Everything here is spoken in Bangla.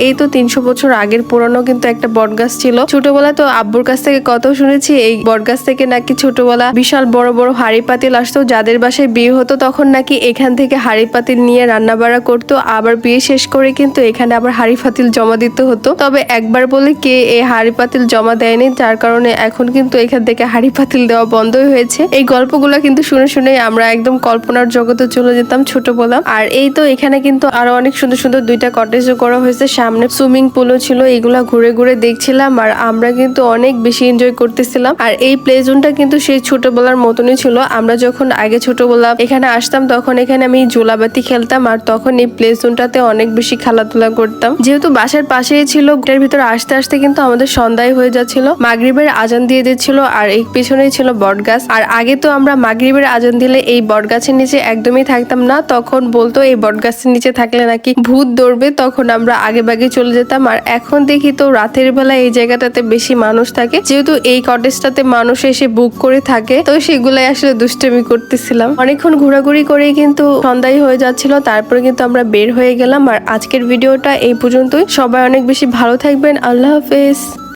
এই তো 300 বছর আগের পুরানো কিন্তু একটা বটগাছ ছিল। ছোটবেলা তো আব্বুর কাছ থেকে কত শুনেছি এই বটগাছ থেকে নাকি ছোটবেলা বিশাল বড় বড় হাড়ি পাতিল আসতো, যাদের বাসায় বিয়ে হতো তখন নাকি এখান থেকে হাড়ি পাতিল নিয়ে রান্না বাড়া করতো, আবার বিয়ে শেষ করে কিন্তু এখানে আবার হাড়ি পাতিল জমা দিতে হতো। তবে একবার বলে কে এই হাড়ি পাতিল জমা দেয়নি, যার কারণে এখন কিন্তু এখান থেকে হাড়ি পাতিল দেওয়া বন্ধই হয়েছে। এই গল্পগুলো কিন্তু শুনে শুনে আমরা একদম কল্পনার জগতে চলে যেতাম ছোটবেলা। আর এই তো এখানে কিন্তু আরো অনেক সুন্দর সুন্দর দুইটা কটেজও করা হয়েছে, সামনে সুইমিং পুলও ছিল, এগুলা ঘুরে ঘুরে দেখছিলাম আর আমরা কিন্তু অনেক বেশি এনজয় করতেছিলাম। আর এই প্লে জোনটা কিন্তু সেই ছোটবেলার মতনই ছিল। আমরা যখন আগে ছোটবেলা এখানে আসতাম তখন এখানে আমি জোলাবাতি খেলতাম, আর তখন এই প্লে জোনটাতে অনেক বেশি খেলাধুলা করতাম। যেহেতু বাসার পাশেই ছিল, এটার ভিতরে আসতে আসতে কিন্তু আমাদের সন্ধ্যায় হয়ে যাচ্ছিল, মাগরিবের আজান দিয়ে দিচ্ছিল, আর এই পিছনেই ছিল বটগাছ। আর আগে তো আমরা মাগরিবের আজান দিলে এই বটগাছের নিচে একদমই থাকতাম না, তখন বলতো এই বটগাছের নিচে থাকলে নাকি ভূত ধরবে, তখন আমরা আগে বাগে চলে যেতাম। আর এখন দেখি তো রাতের বেলা এই জায়গাটাতে বেশি মানুষ থাকে, যেহেতু এই কটেজটাতে মানুষ এসে বুক করে থাকে, তো সেগুলাই আসলে দুষ্টামি করতেছিলাম। অনেকক্ষণ ঘোরাঘুরি করে কিন্তু সন্ধ্যায় হয়ে যাচ্ছিল, তারপরে কিন্তু আমরা বের হয়ে গেলাম। আর আজকের ভিডিওটা এই পর্যন্তই। সবাই অনেক বেশি ভালো থাকবেন। আল্লাহ হাফেজ।